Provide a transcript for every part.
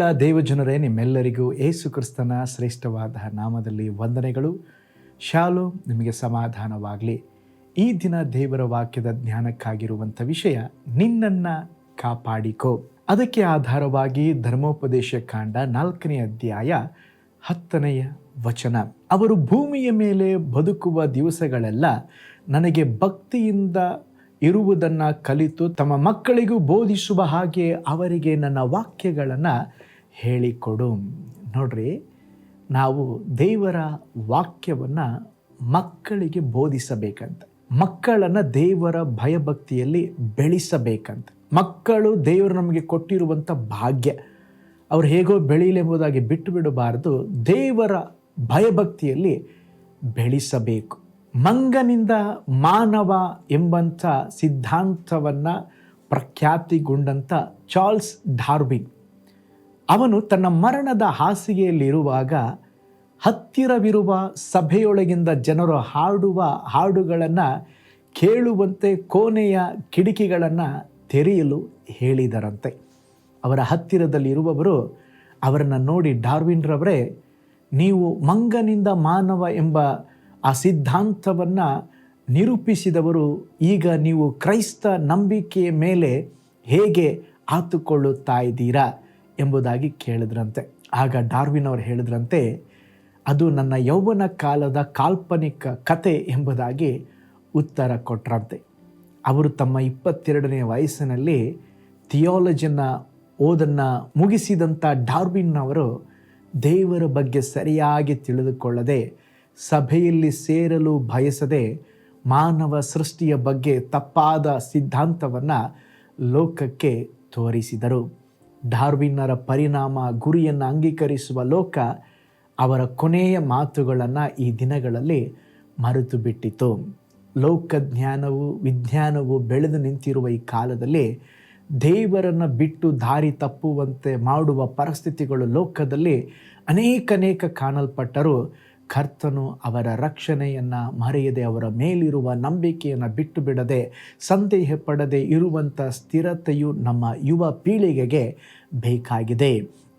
ಪ್ರಿಯವುಳ್ಳ ದೇವಜನರೇ, ನಿಮ್ಮೆಲ್ಲರಿಗೂ ಯೇಸು ಕ್ರಿಸ್ತನ ಶ್ರೇಷ್ಠವಾದ ನಾಮದಲ್ಲಿ ವಂದನೆಗಳು. ಶಾಲೋಮ್, ನಿಮಗೆ ಸಮಾಧಾನವಾಗಲಿ. ಈ ದಿನ ದೇವರ ವಾಕ್ಯದ ಜ್ಞಾನಕ್ಕಾಗಿರುವಂಥ ವಿಷಯ ನಿನ್ನನ್ನು ಕಾಪಾಡಿಕೋ. ಅದಕ್ಕೆ ಆಧಾರವಾಗಿ ಧರ್ಮೋಪದೇಶ ಕಾಂಡ 4ನೇ ಅಧ್ಯಾಯ 10ನೇ ವಚನ. ಅವರು ಭೂಮಿಯ ಮೇಲೆ ಬದುಕುವ ದಿವಸಗಳೆಲ್ಲ ನನಗೆ ಭಕ್ತಿಯಿಂದ ಇರುವುದನ್ನು ಕಲಿತು ತಮ್ಮ ಮಕ್ಕಳಿಗೂ ಬೋಧಿಸುವ ಹಾಗೆ ಅವರಿಗೆ ನನ್ನ ವಾಕ್ಯಗಳನ್ನು ಹೇಳಿಕೊಡು. ನೋಡ್ರಿ, ನಾವು ದೇವರ ವಾಕ್ಯವನ್ನು ಮಕ್ಕಳಿಗೆ ಬೋಧಿಸಬೇಕಂತ, ಮಕ್ಕಳನ್ನು ದೇವರ ಭಯಭಕ್ತಿಯಲ್ಲಿ ಬೆಳೆಸಬೇಕಂತ. ಮಕ್ಕಳು ದೇವರು ನಮಗೆ ಕೊಟ್ಟಿರುವಂಥ ಭಾಗ್ಯ. ಅವ್ರು ಹೇಗೋ ಬೆಳೀಲೆಂಬುದಾಗಿ ಬಿಟ್ಟು ಬಿಡಬಾರದು, ದೇವರ ಭಯಭಕ್ತಿಯಲ್ಲಿ ಬೆಳೆಸಬೇಕು. ಮಂಗನಿಂದ ಮಾನವ ಎಂಬಂಥ ಸಿದ್ಧಾಂತವನ್ನು ಪ್ರಖ್ಯಾತಿಗೊಂಡಂಥ ಚಾರ್ಲ್ಸ್ ಡಾರ್ವಿನ್, ಅವನು ತನ್ನ ಮರಣದ ಹಾಸಿಗೆಯಲ್ಲಿರುವಾಗ ಹತ್ತಿರವಿರುವ ಸಭೆಯೊಳಗಿಂದ ಜನರು ಹಾಡುವ ಹಾಡುಗಳನ್ನು ಕೇಳುವಂತೆ ಕೋಣೆಯ ಕಿಟಕಿಗಳನ್ನು ತೆರೆಯಲು ಹೇಳಿದರಂತೆ. ಅವರ ಹತ್ತಿರದಲ್ಲಿರುವವರು ಅವರನ್ನು ನೋಡಿ, ಡಾರ್ವಿನ್ರವರೇ, ನೀವು ಮಂಗನಿಂದ ಮಾನವ ಎಂಬ ಆ ಸಿದ್ಧಾಂತವನ್ನು ನಿರೂಪಿಸಿದವರು, ಈಗ ನೀವು ಕ್ರೈಸ್ತ ನಂಬಿಕೆಯ ಮೇಲೆ ಹೇಗೆ ಆತುಕೊಳ್ಳುತ್ತಾ ಇದ್ದೀರಾ ಎಂಬುದಾಗಿ ಕೇಳಿದ್ರಂತೆ. ಆಗ ಡಾರ್ವಿನ್ ಅವರು ಹೇಳಿದ್ರಂತೆ, ಅದು ನನ್ನ ಯೌವನ ಕಾಲದ ಕಾಲ್ಪನಿಕ ಕತೆ ಎಂಬುದಾಗಿ ಉತ್ತರ ಕೊಟ್ರಂತೆ. ಅವರು ತಮ್ಮ 22ನೇ ವಯಸ್ಸಿನಲ್ಲಿ ಥಿಯಾಲಜಿಯನ್ನು ಓದನ್ನು ಮುಗಿಸಿದಂಥ ಡಾರ್ವಿನ್ ಅವರು ದೇವರ ಬಗ್ಗೆ ಸರಿಯಾಗಿ ತಿಳಿದುಕೊಳ್ಳದೆ, ಸಭೆಯಲ್ಲಿ ಸೇರಲು ಬಯಸದೆ, ಮಾನವ ಸೃಷ್ಟಿಯ ಬಗ್ಗೆ ತಪ್ಪಾದ ಸಿದ್ಧಾಂತವನ್ನು ಲೋಕಕ್ಕೆ ತೋರಿಸಿದರು. ಡಾರ್ವಿನ್ನರ ಪರಿಣಾಮ ಗುರಿಯನ್ನು ಅಂಗೀಕರಿಸುವ ಲೋಕ ಅವರ ಕೊನೆಯ ಮಾತುಗಳನ್ನು ಈ ದಿನಗಳಲ್ಲಿ ಮರೆತು ಬಿಟ್ಟಿತು. ಲೋಕಜ್ಞಾನವು ವಿಜ್ಞಾನವು ಬೆಳೆದು ನಿಂತಿರುವ ಈ ಕಾಲದಲ್ಲಿ ದೇವರನ್ನು ಬಿಟ್ಟು ದಾರಿ ತಪ್ಪುವಂತೆ ಮಾಡುವ ಪರಿಸ್ಥಿತಿಗಳು ಲೋಕದಲ್ಲಿ ಅನೇಕ ಕಾಣಲ್ಪಟ್ಟರು. ಕರ್ತನು ಅವರ ರಕ್ಷಣೆಯನ್ನು ಮರೆಯದೆ, ಅವರ ಮೇಲಿರುವ ನಂಬಿಕೆಯನ್ನು ಬಿಟ್ಟು ಬಿಡದೆ, ಸಂದೇಹ ಪಡದೆ ಇರುವಂಥ ಸ್ಥಿರತೆಯು ನಮ್ಮ ಯುವ ಪೀಳಿಗೆಗೆ ಬೇಕಾಗಿದೆ.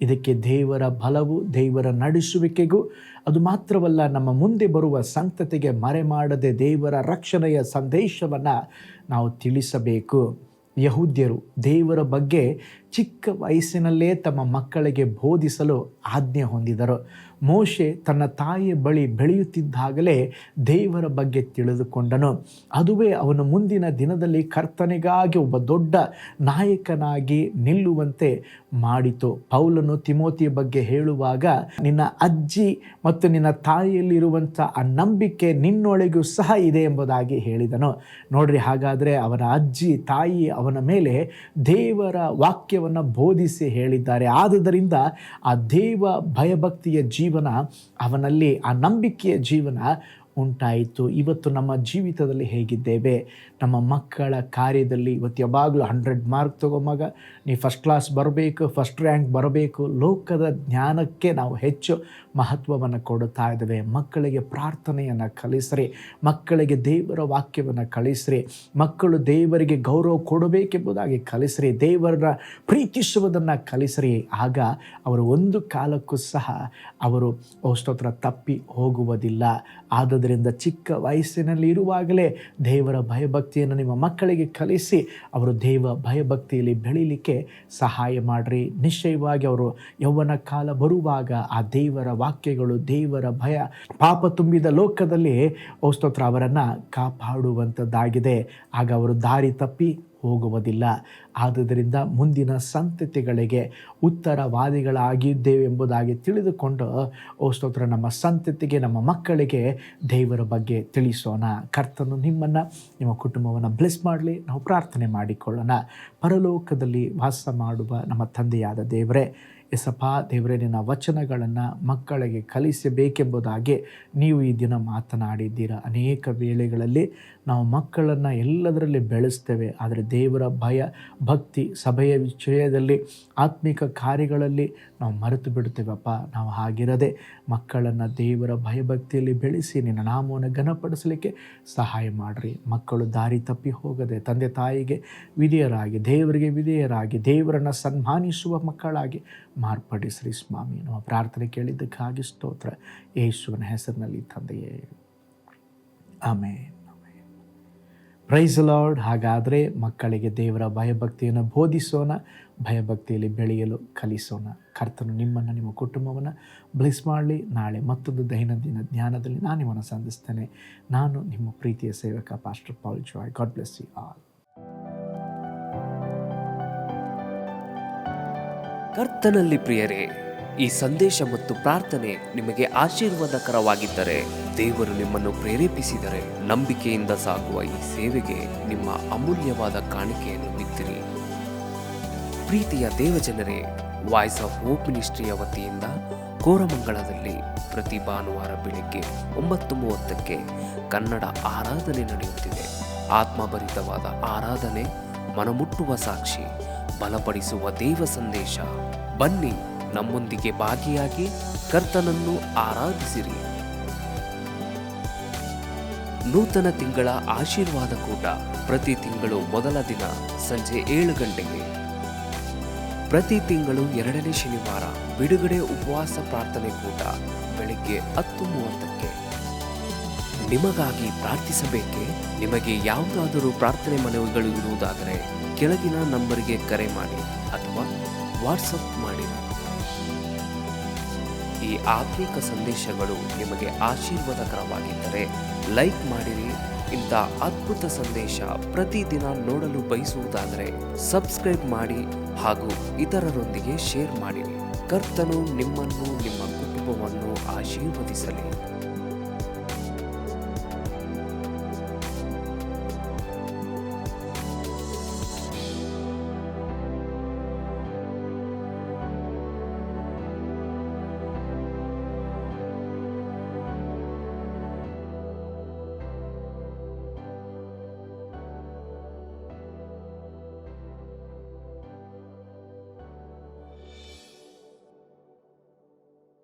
ಇದಕ್ಕೆ ದೇವರ ಬಲವು, ದೇವರ ನಡೆಸುವಿಕೆಗೂ, ಅದು ಮಾತ್ರವಲ್ಲ, ನಮ್ಮ ಮುಂದೆ ಬರುವ ಸಂತತಿಗೆ ಮರೆಮಾಡದೆ ದೇವರ ರಕ್ಷಣೆಯ ಸಂದೇಶವನ್ನು ನಾವು ತಿಳಿಸಬೇಕು. ಯಹೂದ್ಯರು ದೇವರ ಬಗ್ಗೆ ಚಿಕ್ಕ ವಯಸ್ಸಿನಲ್ಲೇ ತಮ್ಮ ಮಕ್ಕಳಿಗೆ ಬೋಧಿಸಲು ಆಜ್ಞೆ ಹೊಂದಿದರು. ಮೋಶೆ ತನ್ನ ತಾಯಿಯ ಬಳಿ ಬೆಳೆಯುತ್ತಿದ್ದಾಗಲೇ ದೇವರ ಬಗ್ಗೆ ತಿಳಿದುಕೊಂಡನು. ಅದುವೇ ಅವನು ಮುಂದಿನ ದಿನದಲ್ಲಿ ಕರ್ತನಿಗಾಗಿ ಒಬ್ಬ ದೊಡ್ಡ ನಾಯಕನಾಗಿ ನಿಲ್ಲುವಂತೆ ಮಾಡಿತು. ಪೌಲನು ತಿಮೋತಿಯ ಬಗ್ಗೆ ಹೇಳುವಾಗ, ನಿನ್ನ ಅಜ್ಜಿ ಮತ್ತು ನಿನ್ನ ತಾಯಿಯಲ್ಲಿರುವಂಥ ಆ ನಂಬಿಕೆ ನಿನ್ನೊಳಗೂ ಸಹ ಇದೆ ಎಂಬುದಾಗಿ ಹೇಳಿದನು. ನೋಡ್ರಿ, ಹಾಗಾದರೆ ಅವನ ಅಜ್ಜಿ ತಾಯಿ ಅವನ ಮೇಲೆ ದೇವರ ವಾಕ್ಯವನ್ನು ಬೋಧಿಸಿ ಹೇಳಿದ್ದಾರೆ. ಆದುದರಿಂದ ಆ ದೇವ ಭಯಭಕ್ತಿಯ ಜೀವನ ಅವನಲ್ಲಿ, ಆ ನಂಬಿಕೆಯ ಜೀವನ ಉಂಟಾಯಿತು. ಇವತ್ತು ನಮ್ಮ ಜೀವಿತದಲ್ಲಿ ಹೇಗಿದ್ದೇವೆ? ನಮ್ಮ ಮಕ್ಕಳ ಕಾರ್ಯದಲ್ಲಿ ಇವತ್ತು ಯಾವಾಗಲೂ 100 ಮಾರ್ಕ್ ತಗೋ ಮಗ, ನೀ ಫಸ್ಟ್ ಕ್ಲಾಸ್ ಬರಬೇಕು, ಫಸ್ಟ್ ರ್ಯಾಂಕ್ ಬರಬೇಕು, ಲೋಕದ ಜ್ಞಾನಕ್ಕೆ ನಾವು ಹೆಚ್ಚು ಮಹತ್ವವನ್ನು ಕೊಡುತ್ತಾ ಇದ್ದೇವೆ. ಮಕ್ಕಳಿಗೆ ಪ್ರಾರ್ಥನೆಯನ್ನು ಕಲಿಸ್ರಿ, ಮಕ್ಕಳಿಗೆ ದೇವರ ವಾಕ್ಯವನ್ನು ಕಲಿಸ್ರಿ, ಮಕ್ಕಳು ದೇವರಿಗೆ ಗೌರವ ಕೊಡಬೇಕೆಂಬುದಾಗಿ ಕಲಿಸ್ರಿ, ದೇವರ ಪ್ರೀತಿಸುವುದನ್ನು ಕಲಿಸ್ರಿ. ಆಗ ಅವರು ಒಂದು ಕಾಲಕ್ಕೂ ಸಹ ಅವರು ಸ್ತೋತ್ರ ತಪ್ಪಿ ಹೋಗುವುದಿಲ್ಲ. ಆದ್ದರಿಂದ ಚಿಕ್ಕ ವಯಸ್ಸಿನಲ್ಲಿ ಇರುವಾಗಲೇ ದೇವರ ಭಯಭಕ್ತಿಯನ್ನು ನಿಮ್ಮ ಮಕ್ಕಳಿಗೆ ಕಲಿಸಿ ಅವರು ದೇವ ಭಯಭಕ್ತಿಯಲ್ಲಿ ಬೆಳೀಲಿಕ್ಕೆ ಸಹಾಯ ಮಾಡಿರಿ. ನಿಶ್ಚಯವಾಗಿ ಅವರು ಯೌವನ ಕಾಲ ಬರುವಾಗ ಆ ದೇವರ ವಾಕ್ಯಗಳು, ದೇವರ ಭಯ, ಪಾಪ ತುಂಬಿದ ಲೋಕದಲ್ಲಿ ಸ್ತೋತ್ರ ಅವರನ್ನು ಕಾಪಾಡುವಂಥದ್ದಾಗಿದೆ. ಆಗ ಅವರು ದಾರಿ ತಪ್ಪಿ ಹೋಗುವುದಿಲ್ಲ. ಆದುದರಿಂದ ಮುಂದಿನ ಸಂತತಿಗಳಿಗೆ ಉತ್ತರವಾದಿಗಳಾಗಿದ್ದೇವೆ ಎಂಬುದಾಗಿ ತಿಳಿದುಕೊಂಡು ಸ್ತೋತ್ರ ನಮ್ಮ ಸಂತತಿಗೆ, ನಮ್ಮ ಮಕ್ಕಳಿಗೆ ದೇವರ ಬಗ್ಗೆ ತಿಳಿಸೋಣ. ಕರ್ತನು ನಿಮ್ಮನ್ನು, ನಿಮ್ಮ ಕುಟುಂಬವನ್ನು ಬ್ಲೆಸ್ ಮಾಡಲಿ. ನಾವು ಪ್ರಾರ್ಥನೆ ಮಾಡಿಕೊಳ್ಳೋಣ. ಪರಲೋಕದಲ್ಲಿ ವಾಸ ಮಾಡುವ ನಮ್ಮ ತಂದೆಯಾದ ದೇವರೇ, ಎಸಪ್ಪ ದೇವರೇ, ನಿನ್ನ ವಚನಗಳನ್ನು ಮಕ್ಕಳಿಗೆ ಕಲಿಸಬೇಕೆಂಬುದಾಗಿ ನೀವು ಈ ದಿನ ಮಾತನಾಡಿದ್ದೀರ. ಅನೇಕ ವೇಳೆಗಳಲ್ಲಿ ನಾವು ಮಕ್ಕಳನ್ನು ಎಲ್ಲದರಲ್ಲಿ ಬೆಳೆಸ್ತೇವೆ, ಆದರೆ ದೇವರ ಭಯ ಭಕ್ತಿ, ಸಭೆಯ ವಿಷಯದಲ್ಲಿ, ಆತ್ಮಿಕ ಕಾರ್ಯಗಳಲ್ಲಿ ನಾವು ಮರೆತು ಬಿಡ್ತೇವಪ್ಪ. ನಾವು ಹಾಗಿರದೆ ಮಕ್ಕಳನ್ನು ದೇವರ ಭಯಭಕ್ತಿಯಲ್ಲಿ ಬೆಳೆಸಿ ನಿನ್ನ ನಾಮವನ್ನು ಘನಪಡಿಸಲಿಕ್ಕೆ ಸಹಾಯ ಮಾಡಿರಿ. ಮಕ್ಕಳು ದಾರಿ ತಪ್ಪಿ ಹೋಗದೆ ತಂದೆ ತಾಯಿಗೆ ವಿಧೇಯರಾಗಿ, ದೇವರಿಗೆ ವಿಧೇಯರಾಗಿ, ದೇವರನ್ನು ಸನ್ಮಾನಿಸುವ ಮಕ್ಕಳಾಗಿ ಮಾರ್ಪಡಿಸ್ರಿ ಸ್ವಾಮಿ. ನಮ್ಮ ಪ್ರಾರ್ಥನೆ ಕೇಳಿದ್ದಕ್ಕಾಗಿ ಸ್ತೋತ್ರ, ಯೇಸುವಿನ ಹೆಸರಿನಲ್ಲಿ ತಂದೆಯೇ, ಆಮೇನ್. Price lord. ಹಾಗಾದರೆ ಮಕ್ಕಳಿಗೆ ದೇವರ ಭಯಭಕ್ತಿಯನ್ನು ಬೋಧಿಸೋಣ, ಭಯಭಕ್ತಿಯಲ್ಲಿ ಬೆಳೆಯಲು ಕಲಿಸೋಣ. ಕರ್ತನು ನಿಮ್ಮನ್ನು, ನಿಮ್ಮ ಕುಟುಂಬವನ್ನು ಬ್ಲೆಸ್ ಮಾಡಲಿ. ನಾಳೆ ಮತ್ತೊಂದು ದೈನಂದಿನ ಜ್ಞಾನದಲ್ಲಿ ನಾನು ನಿಮ್ಮನ್ನು ಸಂಧಿಸ್ತೇನೆ. ನಾನು ನಿಮ್ಮ ಪ್ರೀತಿಯ ಸೇವಕ pastor Paul Joy. God bless you all. ಕರ್ತನಲ್ಲಿ ಪ್ರಿಯರೇ, ಈ ಸಂದೇಶ ಮತ್ತು ಪ್ರಾರ್ಥನೆ ನಿಮಗೆ ಆಶೀರ್ವಾದಕರವಾಗಿದ್ದರೆ, ದೇವರು ನಿಮ್ಮನ್ನು ಪ್ರೇರೇಪಿಸಿದರೆ, ನಂಬಿಕೆಯಿಂದ ಸಾಗುವ ಈ ಸೇವೆಗೆ ನಿಮ್ಮ ಅಮೂಲ್ಯವಾದ ಕಾಣಿಕೆಯನ್ನು ಬಿತ್ತಿರಿ. ಪ್ರೀತಿಯ ದೇವಜನರೇ, ವಾಯ್ಸ್ ಆಫ್ ಹೋಪ್ ಮಿನಿಸ್ಟ್ರಿಯ ವತಿಯಿಂದ ಕೋರಮಂಗಲದಲ್ಲಿ ಪ್ರತಿ ಭಾನುವಾರ ಬೆಳಿಗ್ಗೆ 9:30ಕ್ಕೆ ಕನ್ನಡ ಆರಾಧನೆ ನಡೆಯುತ್ತಿದೆ. ಆತ್ಮಭರಿತವಾದ ಆರಾಧನೆ, ಮನಮುಟ್ಟುವ ಸಾಕ್ಷಿ, ಬಲಪಡಿಸುವ ದೇವ ಸಂದೇಶ. ಬನ್ನಿ, ನಮ್ಮೊಂದಿಗೆ ಭಾಗಿಯಾಗಿ ಕರ್ತನನ್ನು ಆರಾಧಿಸಿರಿ. ನೂತನ ತಿಂಗಳ ಆಶೀರ್ವಾದ ಕೂಟ ಪ್ರತಿ ತಿಂಗಳು ಮೊದಲ ದಿನ ಸಂಜೆ 7 ಗಂಟೆಗೆ. ಪ್ರತಿ ತಿಂಗಳು 2ನೇ ಶನಿವಾರ ಬಿಡುಗಡೆ ಉಪವಾಸ ಪ್ರಾರ್ಥನೆ ಕೂಟ ಬೆಳಿಗ್ಗೆ 10:30ಕ್ಕೆ. ನಿಮಗಾಗಿ ಪ್ರಾರ್ಥಿಸಬೇಕೆ? ನಿಮಗೆ ಯಾವುದಾದರೂ ಪ್ರಾರ್ಥನೆ ಮನವಿಗಳು ಇರುವುದಾದರೆ ಕೆಳಗಿನ ನಂಬರಿಗೆ ಕರೆ ಮಾಡಿ ಅಥವಾ ವಾಟ್ಸಪ್ ಮಾಡಿ. ಈ ಆತ್ಮಿಕ ಸಂದೇಶಗಳು ನಿಮಗೆ ಆಶೀರ್ವಾದಕರವಾಗಿದ್ದರೆ ಲೈಕ್ ಮಾಡಿರಿ. ಇಂಥ ಅದ್ಭುತ ಸಂದೇಶ ಪ್ರತಿದಿನ ನೋಡಲು ಬಯಸುವುದಾದರೆ ಸಬ್ಸ್ಕ್ರೈಬ್ ಮಾಡಿ ಹಾಗೂ ಇತರರೊಂದಿಗೆ ಶೇರ್ ಮಾಡಿರಿ. ಕರ್ತನು ನಿಮ್ಮನ್ನು, ನಿಮ್ಮ ಕುಟುಂಬವನ್ನು ಆಶೀರ್ವದಿಸಲಿ.